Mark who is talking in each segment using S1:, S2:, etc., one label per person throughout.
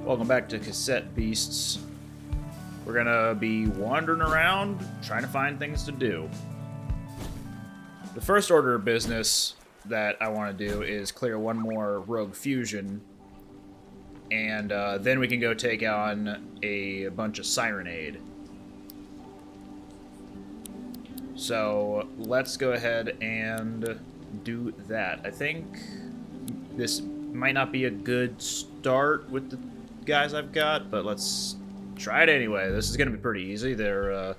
S1: Welcome back to Cassette Beasts. We're gonna be wandering around, trying to find things to do. The first order of business that I want to do is clear one more rogue fusion, and then we can go take on a bunch of Sirenade. So let's go ahead and do that. I think this might not be a good start with the guys I've got, but let's try it anyway. This is going to be pretty easy. They're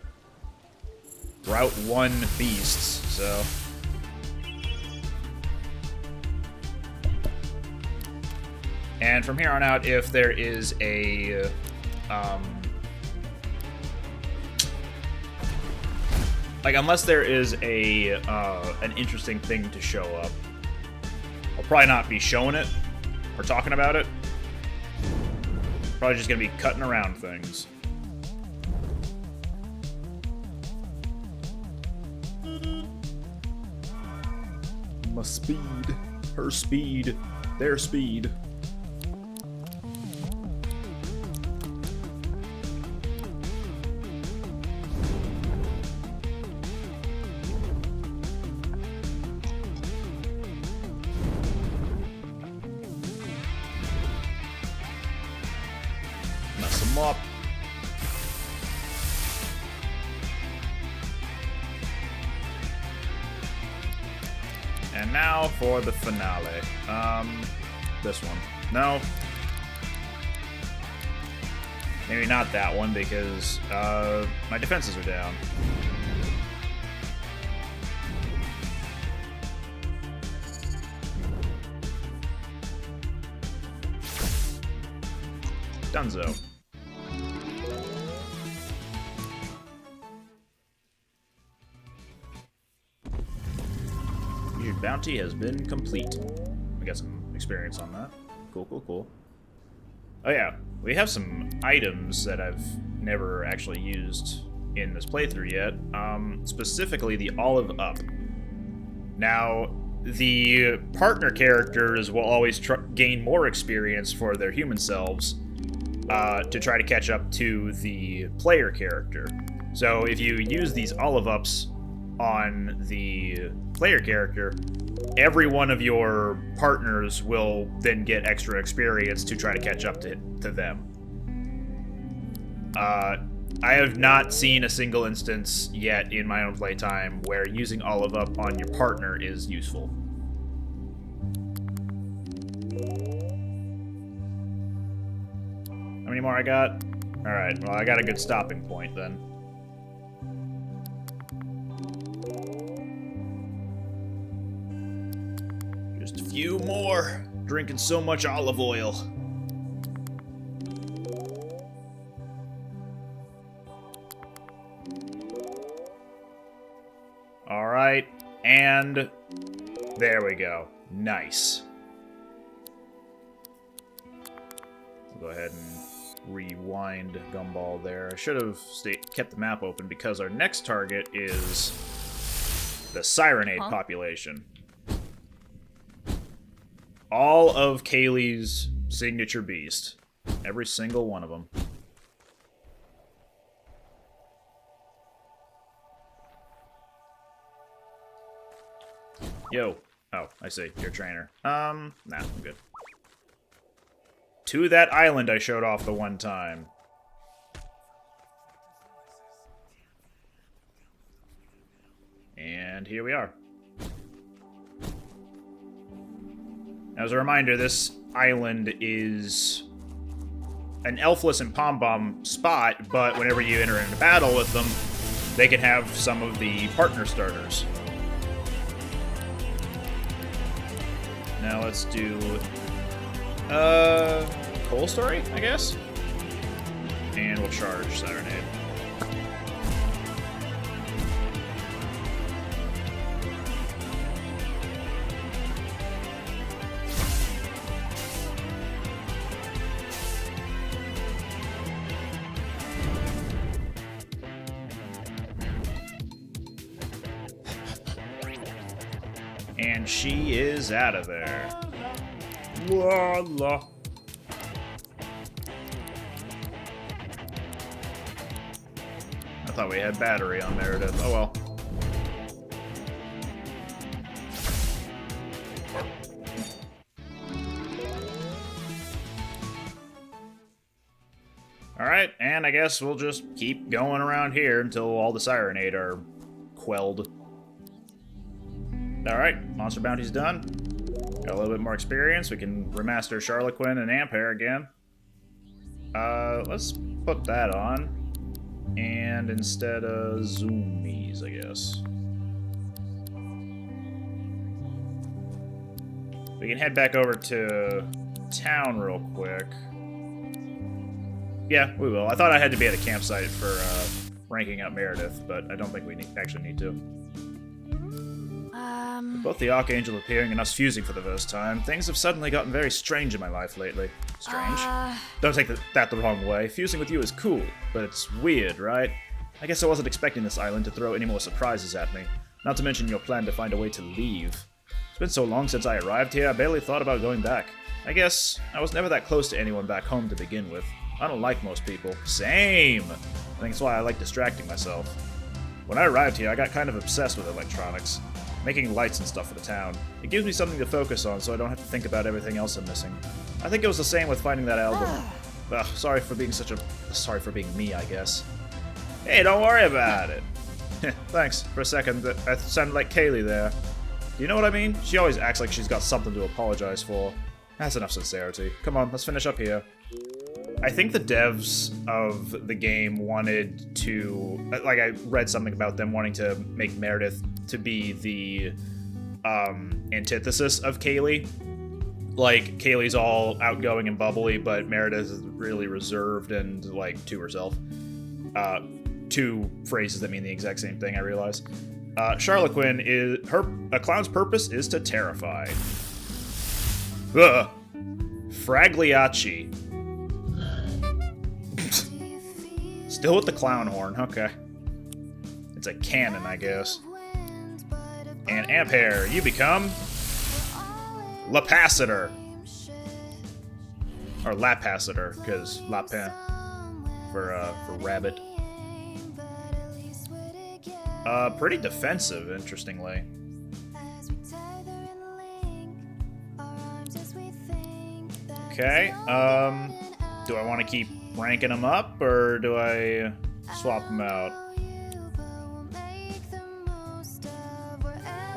S1: Route 1 beasts, so... And from here on out, if there is a... unless there is a an interesting thing to show up, I'll probably not be showing it or talking about it. Probably just gonna be cutting around things. My speed, her speed, their speed. Up. And now for the finale. This one. No. Maybe not that one because my defenses are down. Dunzo. Bounty has been complete. We got some experience on that. Cool, cool, cool. Oh yeah, we have some items that I've never actually used in this playthrough yet. Specifically the Olive Up. Now, the partner characters will always gain more experience for their human selves to try to catch up to the player character. So if you use these Olive Ups on the player character, every one of your partners will then get extra experience to try to catch up to them. I have not seen a single instance yet in my own playtime where using Olive Up on your partner is useful. How many more I got? Alright, well I got a good stopping point then. Just a few more. Drinking so much olive oil. Alright, and there we go. Nice. I'll go ahead and rewind Gumball there. I should have kept the map open because our next target is the Sirenade population. All of Kaylee's signature beast. Every single one of them. Yo. Oh, I see. You're a trainer. Nah, I'm good. To that island I showed off the one time. And here we are. As a reminder, this island is an Elfless and Pom-Bomb spot, but whenever you enter into battle with them, they can have some of the partner starters. Now let's do Coal Story, I guess? And we'll charge Sirenade. And she is out of there. Voila. I thought we had battery on Meredith. Oh well. Alright, and I guess we'll just keep going around here until all the Sirenade are quelled. Alright, monster bounty's done. Got a little bit more experience. We can remaster Charloquin and Ampere again. Let's put that on. And instead of zoomies, I guess. We can head back over to town real quick. Yeah, we will. I thought I had to be at a campsite for ranking up Meredith, but I don't think we actually need to. With both the Archangel appearing and us fusing for the first time, things have suddenly gotten very strange in my life lately. Strange? Don't take that the wrong way. Fusing with you is cool, but it's weird, right? I guess I wasn't expecting this island to throw any more surprises at me. Not to mention your plan to find a way to leave. It's been so long since I arrived here, I barely thought about going back. I guess I was never that close to anyone back home to begin with. I don't like most people. Same! I think that's why I like distracting myself. When I arrived here, I got kind of obsessed with electronics. Making lights and stuff for the town. It gives me something to focus on so I don't have to think about everything else I'm missing. I think it was the same with finding that album. Ugh, sorry for being me, I guess. Hey, don't worry about it. Thanks. For a second, I sounded like Kaylee there. Do you know what I mean? She always acts like she's got something to apologize for. That's enough sincerity. Come on, let's finish up here. I think the devs of the game wanted to... Like, I read something about them wanting to make Meredith to be the antithesis of Kaylee. Like, Kaylee's all outgoing and bubbly, but Meredith is really reserved and, like, to herself. Two phrases that mean the exact same thing, I realize. Charloquin is... A clown's purpose is to terrify. Ugh. Fragliacci. Still with the clown horn, okay. It's a cannon, I guess. And Ampere, you become... Lapacitor. Or Lapacitor, because Lapin for rabbit. Pretty defensive, interestingly. Okay, do I want to keep ranking them up, or do I swap them out?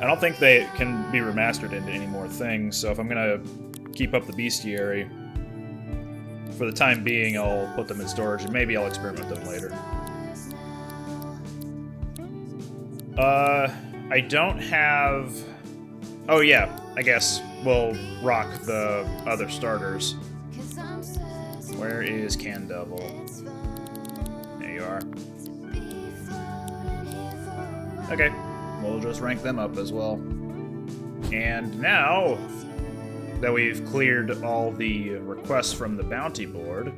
S1: I don't think they can be remastered into any more things, so if I'm gonna keep up the bestiary, for the time being I'll put them in storage, and maybe I'll experiment with them later. I don't have... Oh yeah, I guess we'll rock the other starters. Where is Candevil? There you are. Okay, we'll just rank them up as well. And now that we've cleared all the requests from the bounty board,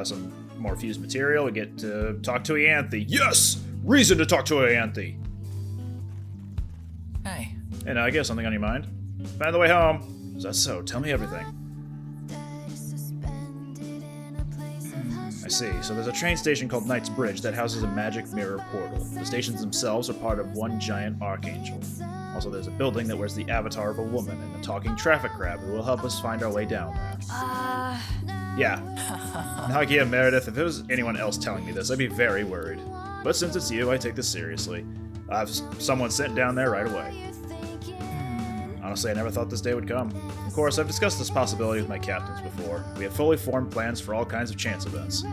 S1: some more fused material. We get to talk to Ianthe. Yes! Reason to talk to Ianthe!
S2: Hey.
S1: And I guess something on your mind? Find the way home. Is that so? Tell me everything. I see. So there's a train station called Knight's Bridge that houses a magic mirror portal. The stations themselves are part of one giant archangel. Also, there's a building that wears the avatar of a woman and a talking traffic crab who will help us find our way down there. Yeah. Nagia Meredith, if it was anyone else telling me this, I'd be very worried. But since it's you, I take this seriously. I'll have someone sent down there right away. Honestly, I never thought this day would come. Of course, I've discussed this possibility with my captains before. We have fully formed plans for all kinds of chance events.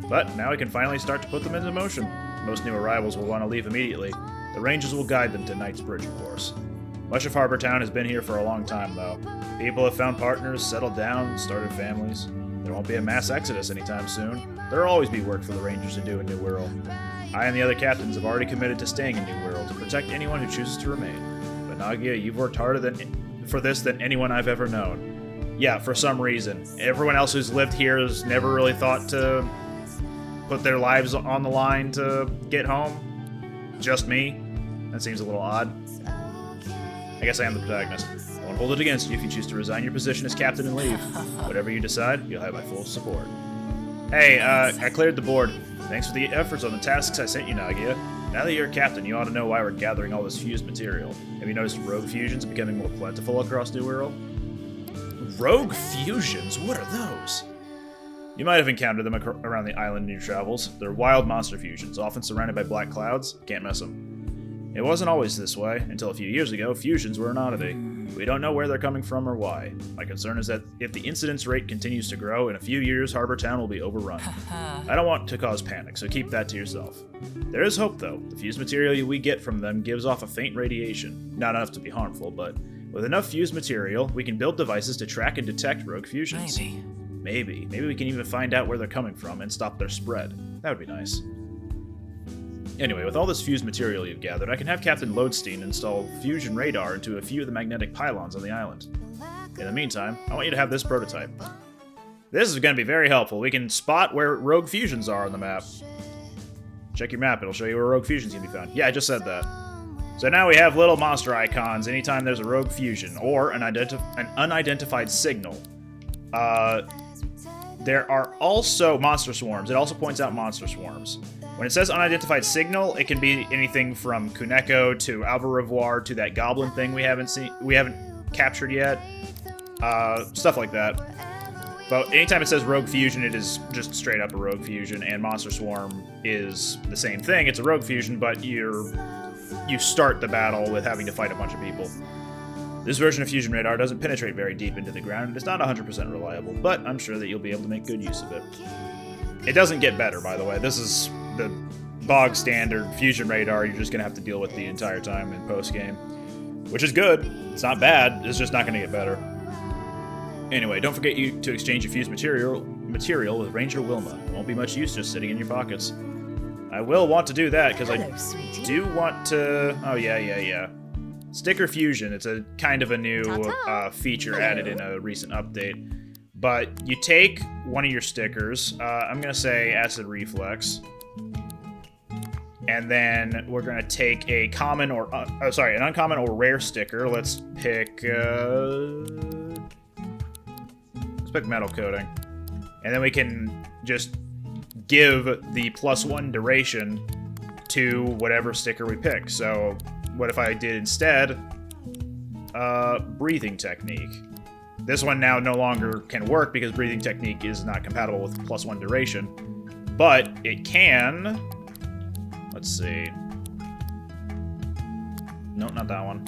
S1: But now we can finally start to put them into motion. Most new arrivals will want to leave immediately. The Rangers will guide them to Knight's Bridge, of course. Much of Harbor Town has been here for a long time, though. People have found partners, settled down, started families. There won't be a mass exodus anytime soon. There will always be work for the Rangers to do in New World. I and the other captains have already committed to staying in New World to protect anyone who chooses to remain. But Nagia, you've worked harder for this than anyone I've ever known. Yeah, for some reason. Everyone else who's lived here has never really thought to put their lives on the line to get home. Just me. That seems a little odd. I guess I am the protagonist. I won't hold it against you if you choose to resign your position as captain and leave. Whatever you decide, you'll have my full support. Hey, I cleared the board. Thanks for the efforts on the tasks I sent you, Nagia. Now that you're a captain, you ought to know why we're gathering all this fused material. Have you noticed rogue fusions becoming more plentiful across New World? Rogue fusions? What are those? You might have encountered them around the island in your travels. They're wild monster fusions, often surrounded by black clouds. Can't miss them. It wasn't always this way. Until a few years ago, fusions were an oddity. We don't know where they're coming from or why. My concern is that if the incidence rate continues to grow, in a few years, Harbor Town will be overrun. I don't want to cause panic, so keep that to yourself. There is hope, though. The fused material we get from them gives off a faint radiation. Not enough to be harmful, but with enough fused material, we can build devices to track and detect rogue fusions. Maybe we can even find out where they're coming from and stop their spread. That would be nice. Anyway, with all this fused material you've gathered, I can have Captain Lodestein install fusion radar into a few of the magnetic pylons on the island. In the meantime, I want you to have this prototype. This is going to be very helpful. We can spot where rogue fusions are on the map. Check your map, it'll show you where rogue fusions can be found. Yeah, I just said that. So now we have little monster icons anytime there's a rogue fusion, or an unidentified signal. There are also monster swarms. It also points out monster swarms. When it says unidentified signal, it can be anything from Kuneko to Alvarevoir to that goblin thing we haven't captured yet. Stuff like that. But anytime it says rogue fusion, it is just straight up a rogue fusion, and monster swarm is the same thing. It's a rogue fusion, but you start the battle with having to fight a bunch of people. This version of Fusion Radar doesn't penetrate very deep into the ground, and it's not 100% reliable, but I'm sure that you'll be able to make good use of it. It doesn't get better, by the way. This is the bog standard Fusion Radar you're just going to have to deal with the entire time in post-game. Which is good. It's not bad. It's just not going to get better. Anyway, don't forget to exchange your fused material with Ranger Wilma. It won't be much use just sitting in your pockets. I will want to do that, because I do want to... Oh, yeah. Sticker Fusion. It's a kind of a new feature added in a recent update. But you take one of your stickers. I'm going to say Acid Reflex. And then we're going to take a common or... an uncommon or rare sticker. Let's pick Metal Coating. And then we can just give the +1 duration to whatever sticker we pick. So... what if I did instead Breathing Technique? This one now no longer can work because Breathing Technique is not compatible with +1 duration, but it can. Let's see. Nope, not that one.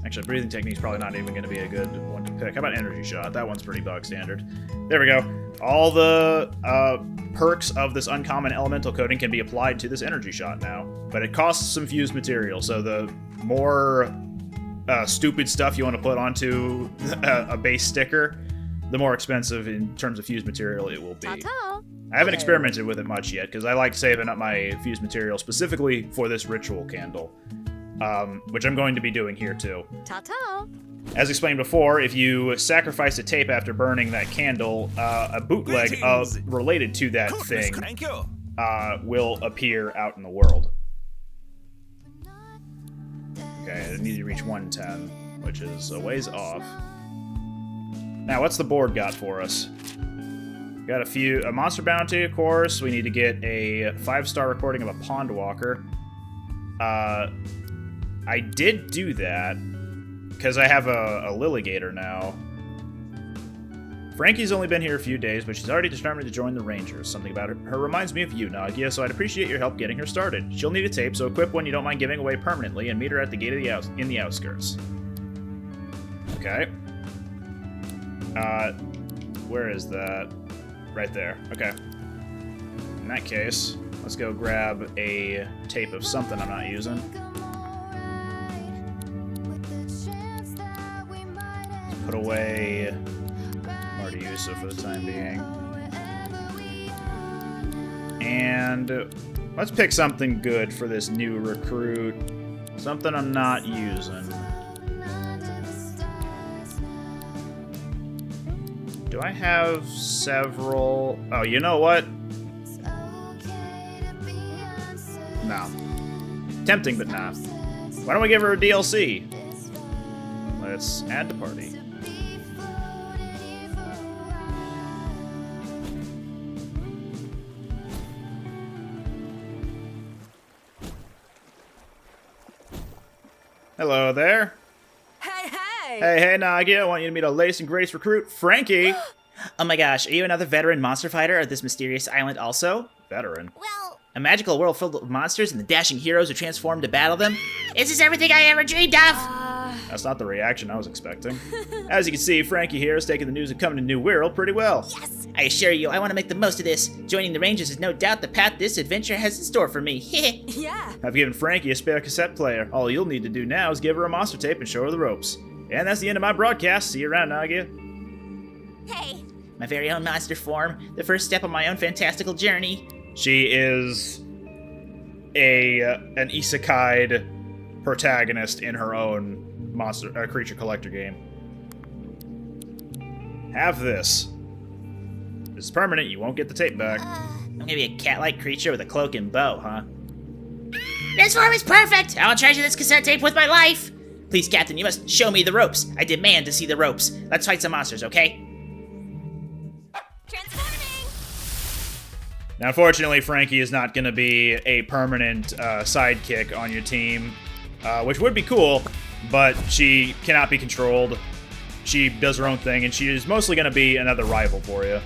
S1: Actually, Breathing Technique is probably not even going to be a good one to pick. How about Energy Shot? That one's pretty bug standard. There we go. All the perks of this uncommon elemental coating can be applied to this Energy Shot now. But it costs some fused material, so the more stupid stuff you want to put onto a base sticker, the more expensive in terms of fused material it will be. I haven't experimented with it much yet, because I like saving up my fused material specifically for this ritual candle. Which I'm going to be doing here too. As explained before, if you sacrifice a tape after burning that candle, a bootleg related to that thing will appear out in the world. Okay, I need to reach 110, which is a ways off. Now, what's the board got for us? Got a monster bounty, of course. We need to get a 5-star recording of a Pondwalker. I did do that because I have a Lilligator now. Frankie's only been here a few days, but she's already determined to join the Rangers. Something about her reminds me of you, Nagia, so I'd appreciate your help getting her started. She'll need a tape, so equip one you don't mind giving away permanently and meet her at the gate of in the outskirts. Okay. Where is that? Right there. Okay. In that case, let's go grab a tape of something I'm not using. Put away Martiusa for the time being. And let's pick something good for this new recruit. Something I'm not using. Do I have several? Oh, you know what? No. Tempting, but nah. Why don't we give her a DLC? Let's add to party. Hello there.
S2: Hey, hey!
S1: Hey, Nagia. I want you to meet our latest and greatest recruit, Frankie.
S3: Oh my gosh, are you another veteran monster fighter of this mysterious island also?
S1: Veteran.
S2: Well,
S3: A magical world filled with monsters and the dashing heroes who transform to battle them? Is this everything I ever dreamed of?
S1: That's not the reaction I was expecting. As you can see, Frankie here is taking the news of coming to New World pretty well.
S2: yes!
S3: I assure you, I want to make the most of this. Joining the Rangers is no doubt the path this adventure has in store for me.
S2: Yeah!
S1: I've given Frankie a spare cassette player. All you'll need to do now is give her a monster tape and show her the ropes. And that's the end of my broadcast. See you around, Nagia.
S2: Hey!
S3: My very own monster form, the first step on my own fantastical journey.
S1: She is an isekai protagonist in her own creature collector game. Have this. This is permanent. You won't get the tape back.
S3: I'm gonna be a cat-like creature with a cloak and bow, huh? This form is perfect! I'll treasure this cassette tape with my life! Please, Captain, you must show me the ropes. I demand to see the ropes. Let's fight some monsters, okay?
S2: Transforming!
S1: Now, unfortunately, Frankie is not going to be a permanent sidekick on your team, which would be cool, but she cannot be controlled. She does her own thing, and she is mostly going to be another rival for you.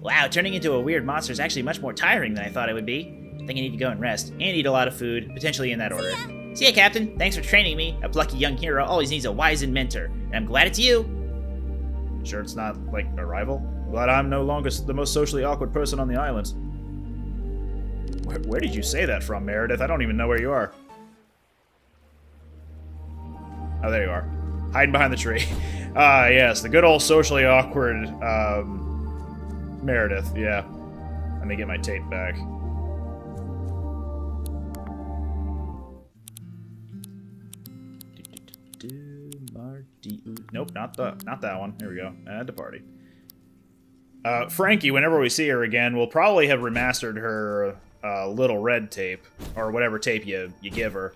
S3: Wow, turning into a weird monster is actually much more tiring than I thought it would be. I think I need to go and rest, and eat a lot of food, potentially in that order. See ya, Captain. Thanks for training me. A plucky young hero always needs a wizened mentor, and I'm glad it's you.
S1: Sure it's not, like, a rival? Glad I'm no longer the most socially awkward person on the island. Where did you say that from, Meredith? I don't even know where you are. Oh, there you are. Hiding behind the tree. Ah, yes, the good old socially awkward, Meredith, yeah. Let me get my tape back. Nope, not that one. Here we go. Add to party. Frankie, whenever we see her again, will probably have remastered her little red tape, or whatever tape you give her,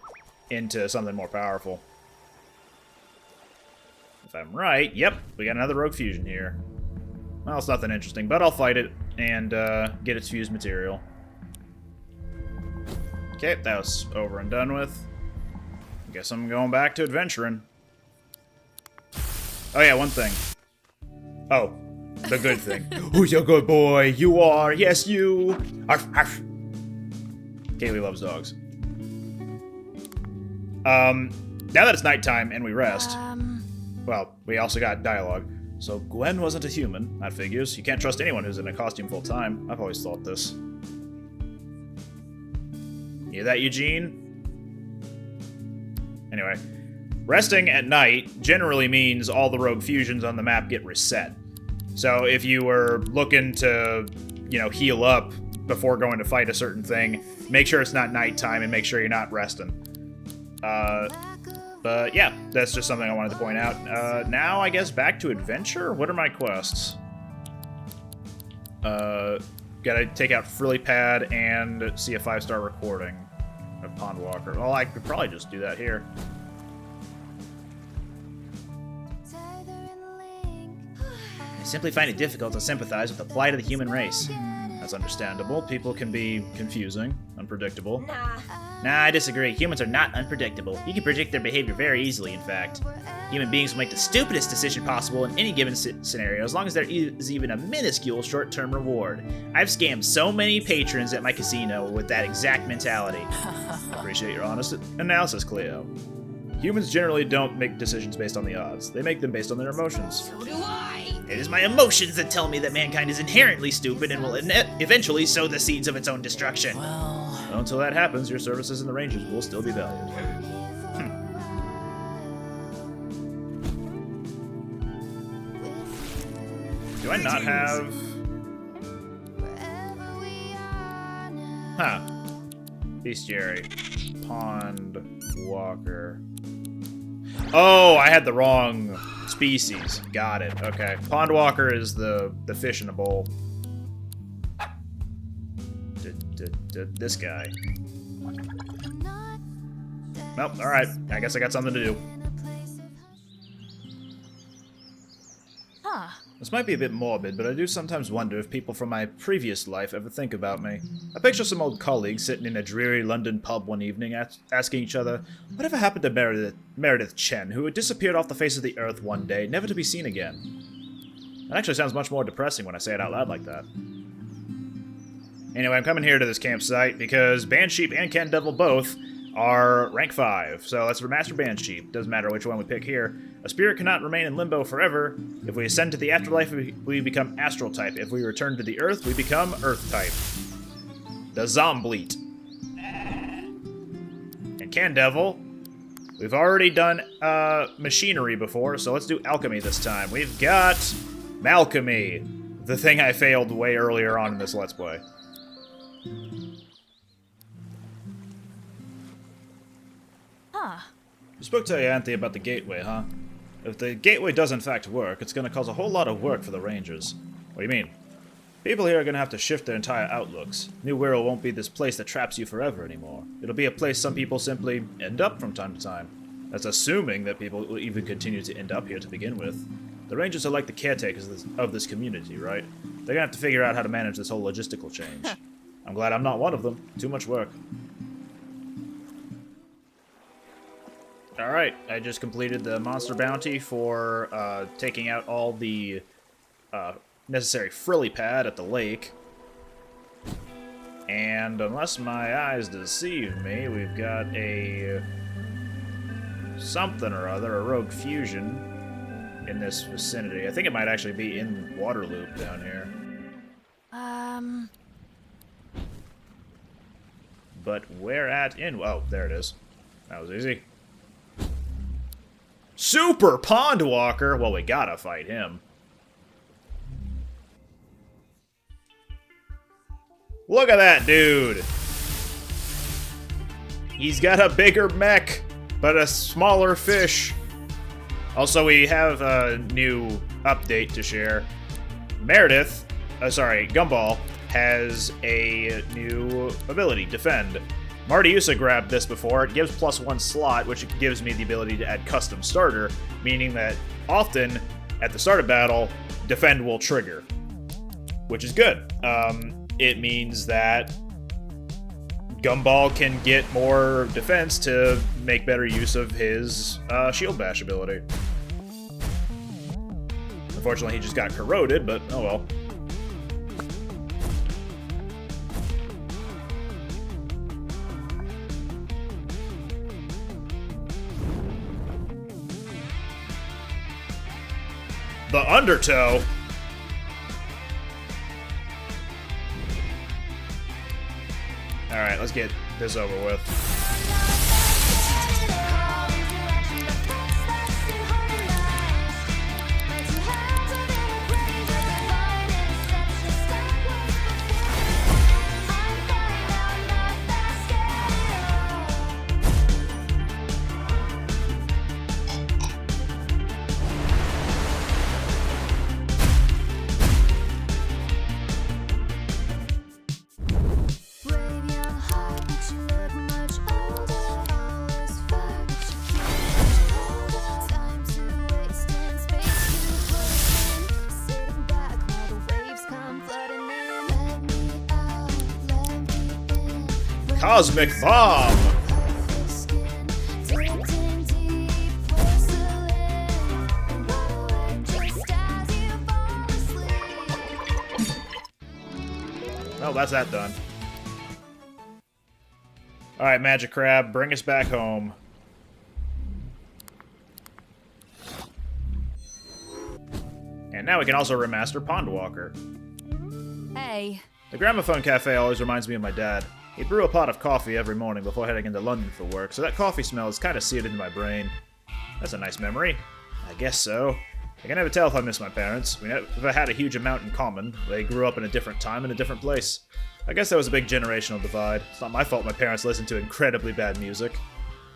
S1: into something more powerful. If I'm right, yep, we got another rogue fusion here. Well, it's nothing interesting, but I'll fight it and get its fused material. Okay, that was over and done with. Guess I'm going back to adventuring. Oh yeah, one thing. Oh, the good thing. Who's your good boy? You are. Yes, you. Arf, arf. Kaylee loves dogs. Now that it's nighttime and we rest, well, we also got dialogue. So Gwen wasn't a human. That figures. You can't trust anyone who's in a costume full time. I've always thought this. Hear that, Eugene? Anyway, resting at night generally means all the rogue fusions on the map get reset. So if you were looking to, heal up before going to fight a certain thing, make sure it's not nighttime and make sure you're not resting. But yeah, that's just something I wanted to point out. Now, I guess, back to adventure? What are my quests? Gotta take out Frilly Pad and see a 5-star recording of Pondwalker. Well, I could probably just do that here.
S3: I simply find it difficult to sympathize with the plight of the human race.
S1: That's understandable. People can be confusing, unpredictable.
S3: Nah, I disagree. Humans are not unpredictable. You can predict their behavior very easily, in fact. Human beings will make the stupidest decision possible in any given scenario, as long as there is even a minuscule short-term reward. I've scammed so many patrons at my casino with that exact mentality.
S1: Appreciate your honest analysis, Cleo. Humans generally don't make decisions based on the odds. They make them based on their emotions.
S2: So do I!
S3: It is my emotions that tell me that mankind is inherently stupid and will eventually sow the seeds of its own destruction.
S1: Well, until that happens, your services in the Rangers will still be valued. Do I not have... Bestiary. Pondwalker. Oh, I had the wrong species. Got it. Okay. Pondwalker is the fish in a bowl. This guy. Nope, alright. I guess I got something to do.
S2: Huh.
S1: This might be a bit morbid, but I do sometimes wonder if people from my previous life ever think about me. I picture some old colleagues sitting in a dreary London pub one evening asking each other, whatever happened to Meredith Chen, who had disappeared off the face of the earth one day, never to be seen again? That actually sounds much more depressing when I say it out loud like that. Anyway, I'm coming here to this campsite because Bansheep and Ken Devil both are rank 5, so let's remaster Bansheep. Doesn't matter which one we pick here. A spirit cannot remain in limbo forever. If we ascend to the afterlife, we become astral type. If we return to the earth, we become earth type. The Zombleet. And Can Devil, we've already done machinery before, so let's do alchemy this time. We've got Malchemy, the thing I failed way earlier on in this Let's Play. You spoke to Ianthe about the gateway, huh? If the gateway does in fact work, it's going to cause a whole lot of work for the Rangers. What do you mean? People here are going to have to shift their entire outlooks. New Wirral won't be this place that traps you forever anymore. It'll be a place some people simply end up from time to time. That's assuming that people will even continue to end up here to begin with. The Rangers are like the caretakers of this community, right? They're going to have to figure out how to manage this whole logistical change. I'm glad I'm not one of them. Too much work. Alright, I just completed the monster bounty for taking out all the necessary frilly pad at the lake. And unless my eyes deceive me, we've got a something or other, a rogue fusion in this vicinity. I think it might actually be in Waterloop down here. But where at in... Oh, there it is. That was easy. Super Pondwalker! Well, we gotta fight him. Look at that dude! He's got a bigger mech, but a smaller fish. Also, we have a new update to share. Meredith, Gumball, has a new ability, Defend. Martiusa grabbed this before. It gives +1 slot, which gives me the ability to add custom starter, meaning that often at the start of battle, Defend will trigger, which is good. It means that Gumball can get more defense to make better use of his shield bash ability. Unfortunately, he just got corroded, but oh well. The Undertow? Alright, let's get this over with. Cosmic Bomb! Well, that's that done. Alright, Magic Crab, bring us back home. And now we can also remaster Pondwalker.
S2: Hey.
S1: The Gramophone Cafe always reminds me of my dad. He'd brew a pot of coffee every morning before heading into London for work, so that coffee smell is kind of seared into my brain. That's a nice memory. I guess so. I can never tell if I miss my parents. We never had a huge amount in common. They grew up in a different time in a different place. I guess there was a big generational divide. It's not my fault my parents listened to incredibly bad music.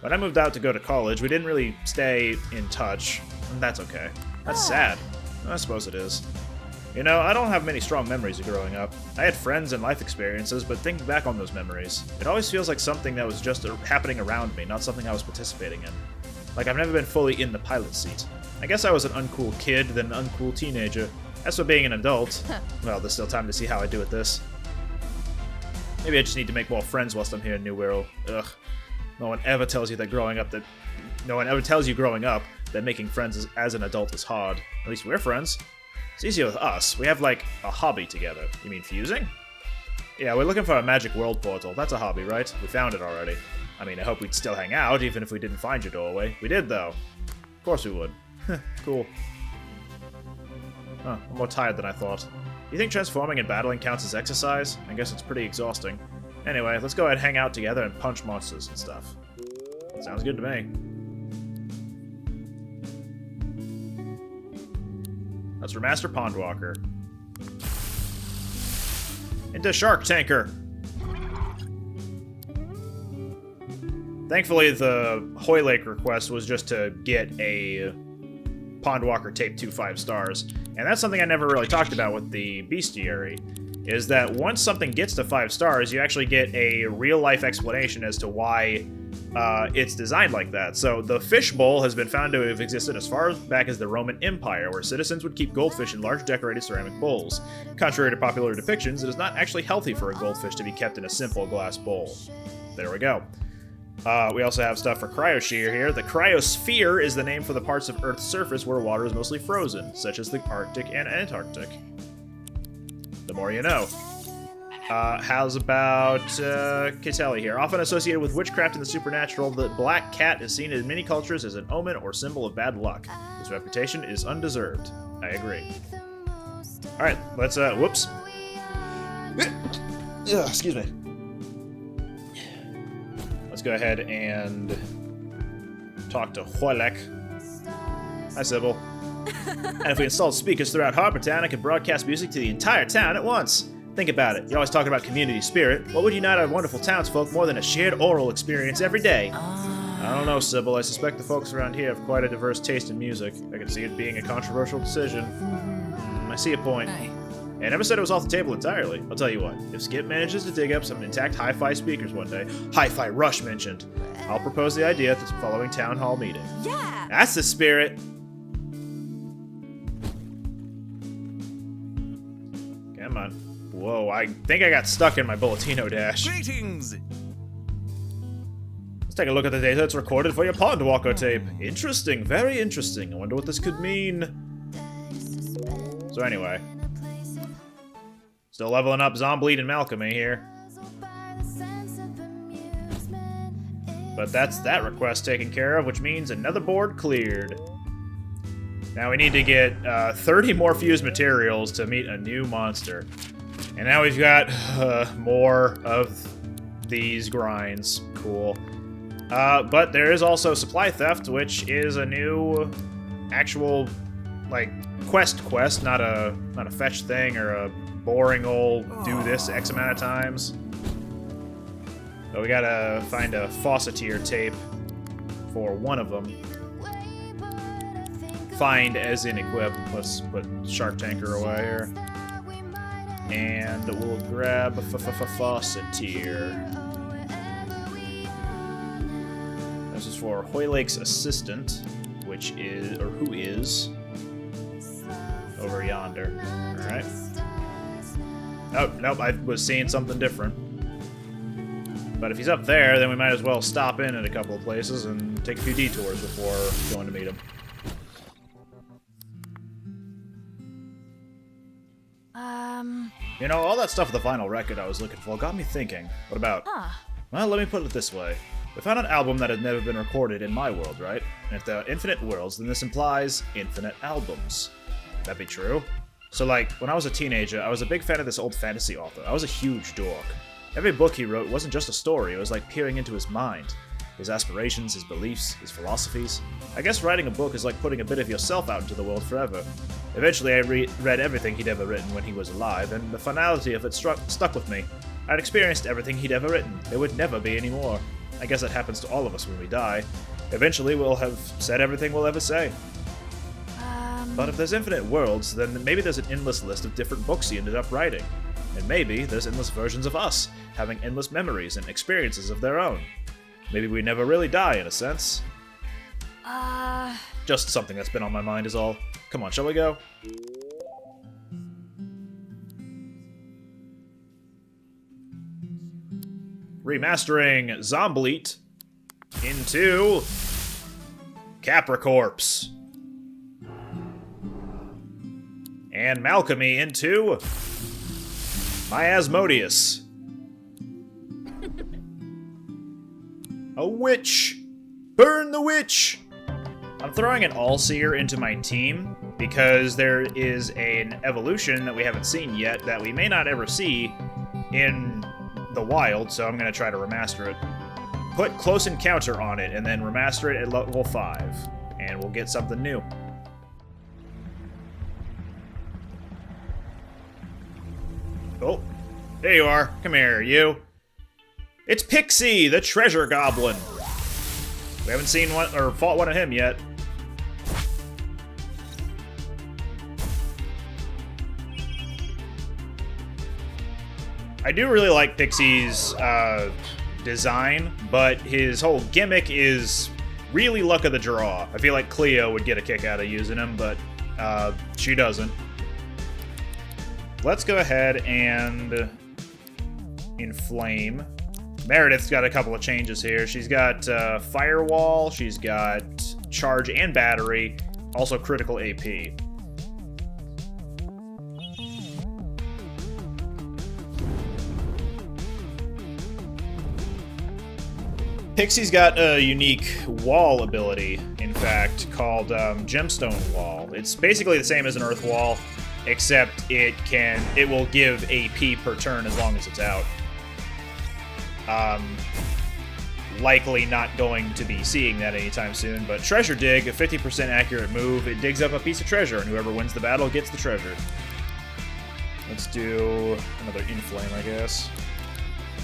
S1: When I moved out to go to college, we didn't really stay in touch, and that's okay. That's sad. I suppose it is. You know, I don't have many strong memories of growing up. I had friends and life experiences, but thinking back on those memories, it always feels like something that was just happening around me, not something I was participating in. Like I've never been fully in the pilot seat. I guess I was an uncool kid, then an uncool teenager. As for being an adult, well, there's still time to see how I do with this. Maybe I just need to make more friends whilst I'm here in New World. Ugh. No one ever tells you growing up that making friends as an adult is hard. At least we're friends. It's easier with us. We have, like, a hobby together. You mean fusing? Yeah, we're looking for a magic world portal. That's a hobby, right? We found it already. I mean, I hope we'd still hang out, even if we didn't find your doorway. We did, though. Of course we would. Cool. Huh, I'm more tired than I thought. You think transforming and battling counts as exercise? I guess it's pretty exhausting. Anyway, let's go ahead and hang out together and punch monsters and stuff. Sounds good to me. Let's remaster Pondwalker. Into Shark Tanker! Thankfully, the Hoylake request was just to get a Pondwalker tape 2 5 stars. And that's something I never really talked about with the bestiary, is that once something gets to 5 stars, you actually get a real-life explanation as to why it's designed like that. So the fishbowl has been found to have existed as far back as the Roman Empire, where citizens would keep goldfish in large decorated ceramic bowls. Contrary to popular depictions, it is not actually healthy for a goldfish to be kept in a simple glass bowl. There we go. We also have stuff for cryosphere here. The cryosphere is the name for the parts of Earth's surface where water is mostly frozen, such as the Arctic and Antarctic. The more you know. How's about Cassette here? Often associated with witchcraft and the supernatural, the black cat is seen in many cultures as an omen or symbol of bad luck. This reputation is undeserved. I agree. Alright, let's, whoops. Excuse me. Let's go ahead and talk to Hoylake. Hi, Sybil. And if we installed speakers throughout Harbor Town, I could broadcast music to the entire town at once. Think about it. You're always talking about community spirit. What would unite our wonderful townsfolk more than a shared oral experience every day? I don't know, Sybil. I suspect the folks around here have quite a diverse taste in music. I can see it being a controversial decision. I see a point. I never said it was off the table entirely. I'll tell you what, if Skip manages to dig up some intact hi-fi speakers one day, Hi-Fi Rush mentioned, I'll propose the idea at the following town hall meeting.
S2: Yeah!
S1: That's the spirit! Come on. Whoa, I think I got stuck in my Bulletino dash.
S4: Greetings!
S1: Let's take a look at the data that's recorded for your Pondwalker tape. Interesting, very interesting. I wonder what this could mean. So anyway. Still leveling up Zombleed and Malcolm here. But that's that request taken care of, which means another board cleared. Now we need to get 30 more fused materials to meet a new monster. And now we've got more of these grinds. Cool. But there is also supply theft, which is a new actual, like, quest, not a fetch thing or a boring old do this X amount of times. So we gotta find a Faucetier tape for one of them. Find as in equip. Let's put Shark Tanker away here. And we'll grab a Faucetier. This is for Hoylake's assistant, which is, or who is, over yonder. Alright. Oh, nope, I was seeing something different. But if he's up there, then we might as well stop in at a couple of places and take a few detours before going to meet him. You know, all that stuff with the vinyl record I was looking for got me thinking. What about... Well, let me put it this way. We found an album that had never been recorded in my world, right? And if there are infinite worlds, then this implies infinite albums. That'd be true. So, like, when I was a teenager, I was a big fan of this old fantasy author. I was a huge dork. Every book he wrote wasn't just a story, it was like peering into his mind. His aspirations, his beliefs, his philosophies. I guess writing a book is like putting a bit of yourself out into the world forever. Eventually I read everything he'd ever written when he was alive, and the finality of it stuck with me. I'd experienced everything he'd ever written. There would never be any more. I guess that happens to all of us when we die. Eventually, we'll have said everything we'll ever say. But if there's infinite worlds, then maybe there's an endless list of different books he ended up writing. And maybe there's endless versions of us, having endless memories and experiences of their own. Maybe we never really die, in a sense. Just something that's been on my mind is all. Come on, shall we go? Remastering Zombleet into Capricorpse. And Malcolmy into Miasmodius. A witch! Burn the witch! I'm throwing an All-Seer into my team because there is an evolution that we haven't seen yet that we may not ever see in the wild, so I'm going to try to remaster it. Put Close Encounter on it and then remaster it at level 5, and we'll get something new. Oh, there you are. Come here, you. It's Picksie, the treasure goblin. We haven't seen one or fought one of him yet. I do really like Pixie's design, but his whole gimmick is really luck of the draw. I feel like Cleo would get a kick out of using him, but she doesn't. Let's go ahead and inflame. Meredith's got a couple of changes here. She's got Firewall, she's got Charge and Battery, also critical AP. Pixie's got a unique wall ability, in fact, called Gemstone Wall. It's basically the same as an Earth Wall, except it will give AP per turn as long as it's out. Likely not going to be seeing that anytime soon, but Treasure Dig, a 50% accurate move, it digs up a piece of treasure, and whoever wins the battle gets the treasure. Let's do another Inflame, I guess.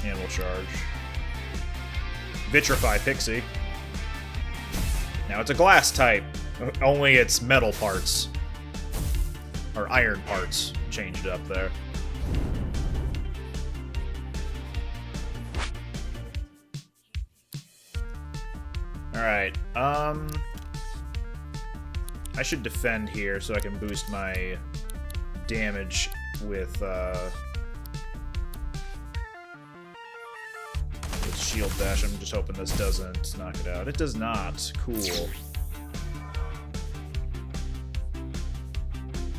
S1: And we'll charge. Vitrify Pixie. Now it's a glass type, only it's metal parts. Or iron parts changed up there. Alright, I should defend here so I can boost my damage with Shield Bash. I'm just hoping this doesn't knock it out. It does not. Cool.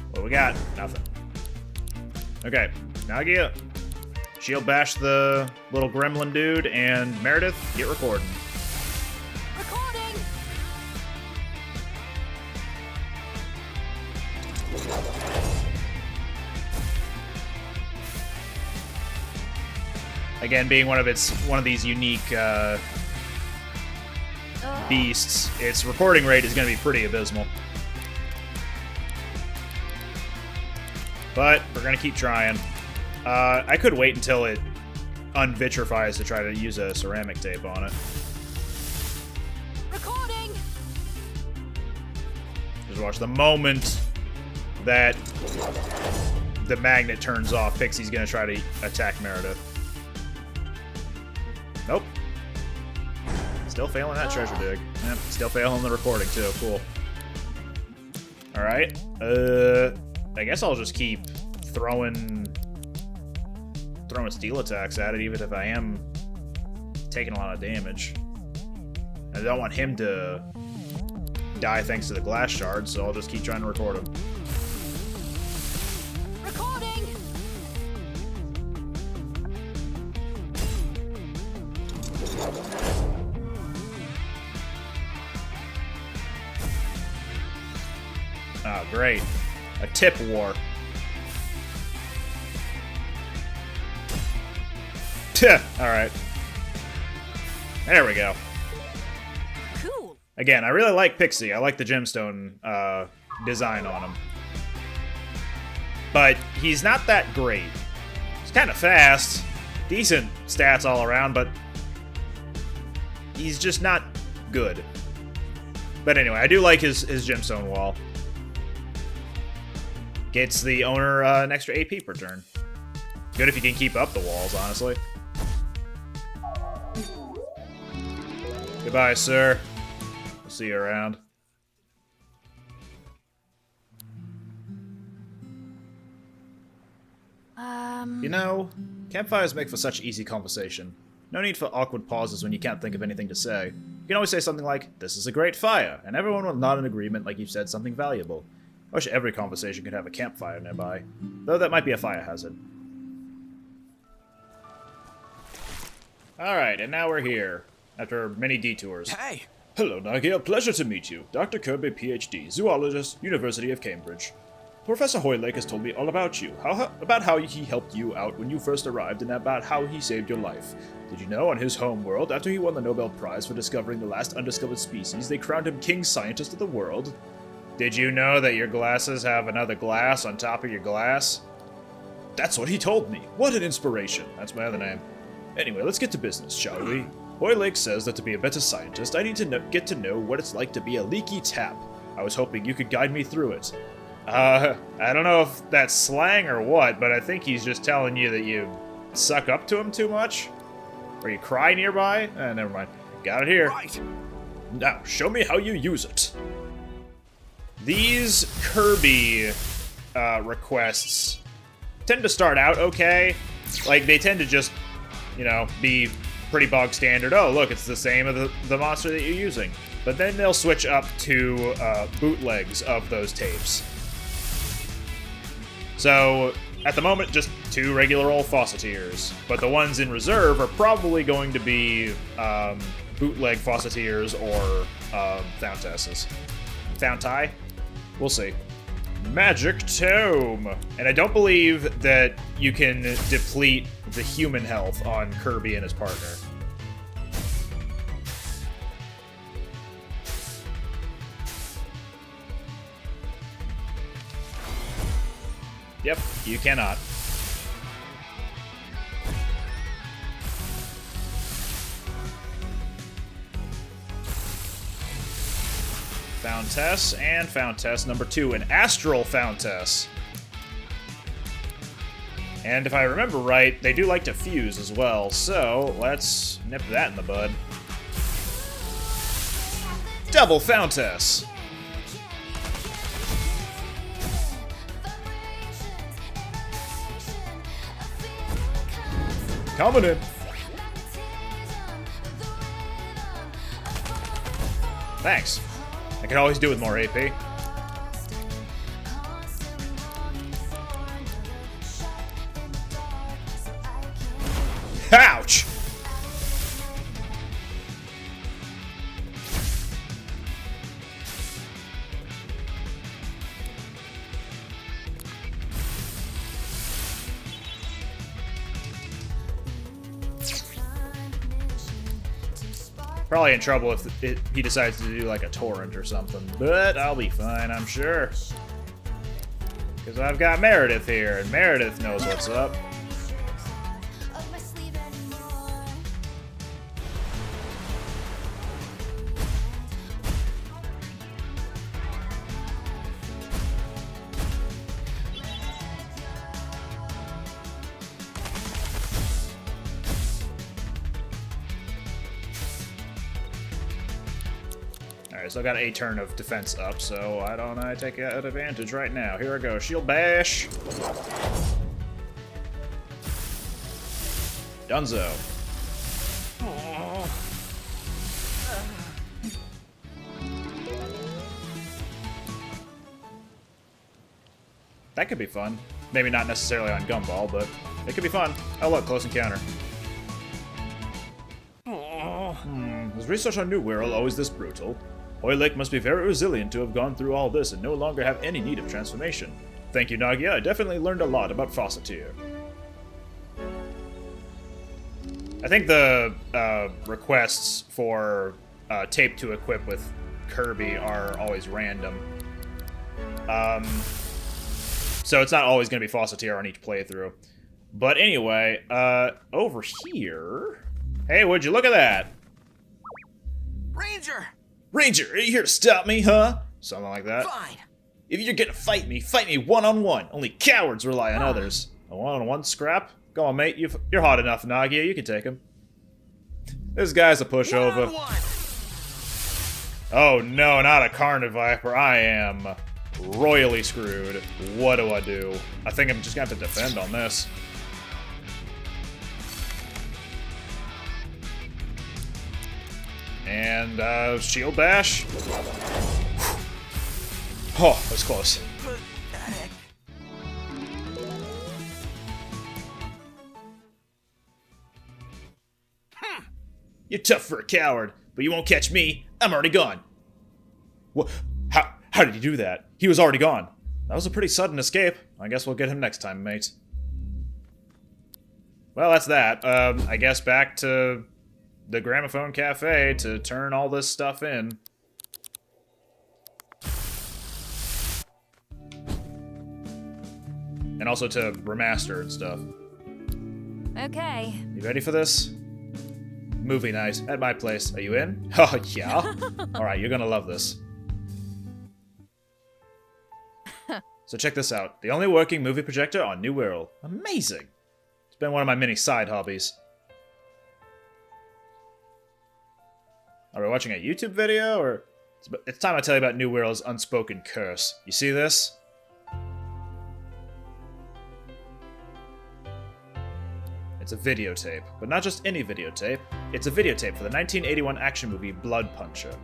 S1: What do we got? Nothing. Okay, Nagia. Shield Bash the little gremlin dude, and Meredith, get recording.
S2: Recording!
S1: Again, being one of these unique beasts, its recording rate is going to be pretty abysmal. But we're going to keep trying. I could wait until it unvitrifies to try to use a ceramic tape on it.
S2: Recording!
S1: Just watch the moment that the magnet turns off, Pixie's going to try to attack Meredith. Nope. Still failing that treasure dig. Yep, still failing the recording too. Cool. Alright. I guess I'll just keep throwing steel attacks at it, even if I am taking a lot of damage. I don't want him to die thanks to the glass shards, so I'll just keep trying to record him.
S2: Recording!
S1: Oh, great. A tip war. Alright. There we go.
S2: Cool.
S1: Again, I really like Pixie. I like the gemstone design on him. But he's not that great. He's kind of fast. Decent stats all around, but he's just not good. But anyway, I do like his gemstone wall. Gets the owner an extra AP per turn. Good if you can keep up the walls, honestly. Goodbye, sir. We'll see you around. You know, campfires make for such easy conversation. No need for awkward pauses when you can't think of anything to say. You can always say something like, "This is a great fire," and everyone will nod in agreement like you've said something valuable. I wish every conversation could have a campfire nearby, though that might be a fire hazard. Alright, and now we're here, after many detours.
S4: Hey!
S1: Hello, Nagia. Pleasure to meet you. Dr. Kirby, PhD, zoologist, University of Cambridge. Professor Hoylake has told me all about you, about how he helped you out when you first arrived, and about how he saved your life. Did you know, on his home world, after he won the Nobel Prize for discovering the last undiscovered species, they crowned him King Scientist of the World? Did you know that your glasses have another glass on top of your glass? That's what he told me. What an inspiration. That's my other name. Anyway, let's get to business, shall we? Hoylake says that to be a better scientist, I need to get to know what it's like to be a leaky tap. I was hoping you could guide me through it. I don't know if that's slang or what, but I think he's just telling you that you suck up to him too much? Or you cry nearby? Never mind. Got it here.
S4: Right.
S1: Now, show me how you use it. These Kirby requests tend to start out okay. Like, they tend to just, you know, be pretty bog standard. Oh, look, it's the same as the monster that you're using. But then they'll switch up to bootlegs of those tapes. So, at the moment, just 2 regular old Fawceteers. But the ones in reserve are probably going to be bootleg Fawceteers or Fountesses. Fountai? We'll see. Magic Tome! And I don't believe that you can deplete the human health on Kirby and his partner. Yep, you cannot. Fountess and Fountess number 2, an Astral Fountess. And if I remember right, they do like to fuse as well, so let's nip that in the bud. Double Fountess! Coming in. Thanks. I can always do with more AP. Ouch! Probably in trouble if he decides to do like a torrent or something, but I'll be fine, I'm sure. Because I've got Meredith here, and Meredith knows what's up. Alright, so I got a turn of defense up, so why don't I take advantage right now? Here I go. Shield bash. Dunzo. That could be fun. Maybe not necessarily on Gumball, but it could be fun. Oh look, close encounter. Was research on New World always this brutal? Hoylake must be very resilient to have gone through all this and no longer have any need of transformation. Thank you, Nagia. I definitely learned a lot about Fawceteer. I think the requests for tape to equip with Kirby are always random. So it's not always going to be Fawceteer on each playthrough. But anyway, over here... Hey, would you look at that?
S4: Ranger!
S1: Ranger, are you here to stop me, huh? Something like that.
S4: Fine.
S1: If you're gonna fight me one-on-one. Only cowards rely on others. A one-on-one scrap? Go on, mate. You're hot enough, Nagia. You can take him. This guy's a pushover.
S4: 1-on-1.
S1: Oh no, not a Carniviper. I am royally screwed. What do I do? I think I'm just gonna have to defend on this. And, shield bash. Oh, that was close.
S4: Pathetic.
S1: You're tough for a coward, but you won't catch me. I'm already gone. What? How did you do that? He was already gone. That was a pretty sudden escape. I guess we'll get him next time, mate. Well, that's that. I guess back to the Gramophone Cafe to turn all this stuff in. And also to remaster and stuff.
S2: Okay.
S1: You ready for this? Movie night at my place. Are you in? Oh, yeah? Alright, you're gonna love this. So check this out. The only working movie projector on New World. Amazing! It's been one of my many side hobbies. Are we watching a YouTube video, or... It's time I tell you about New World's unspoken curse. You see this? It's a videotape, but not just any videotape. It's a videotape for the 1981 action movie Blood Puncher.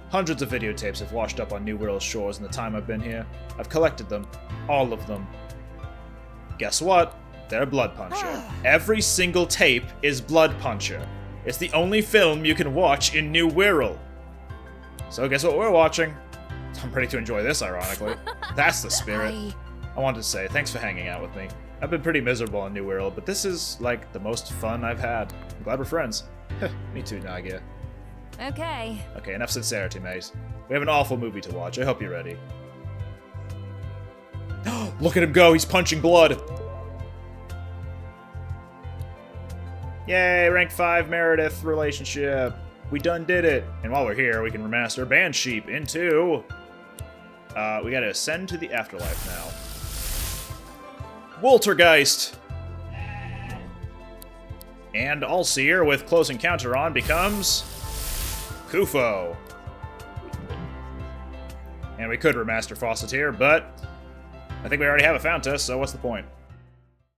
S1: Hundreds of videotapes have washed up on New World's shores in the time I've been here. I've collected them. All of them. Guess what? They're Blood Puncher. Every single tape is Blood Puncher. It's the only film you can watch in New World. So guess what we're watching? I'm ready to enjoy this, ironically. That's the spirit. I wanted to say, thanks for hanging out with me. I've been pretty miserable in New World, but this is, like, the most fun I've had. I'm glad we're friends. Me too, Nagia.
S2: Okay.
S1: Okay, enough sincerity, mate. We have an awful movie to watch. I hope you're ready. Look at him go! He's punching blood! Yay, rank 5 Meredith relationship! We done did it! And while we're here, we can remaster Bansheep into... we gotta ascend to the afterlife now. Woltergeist! And Allseer with Close Encounter on becomes... Kufo. And we could remaster Fawcett here, but I think we already have a Fountas, so what's the point?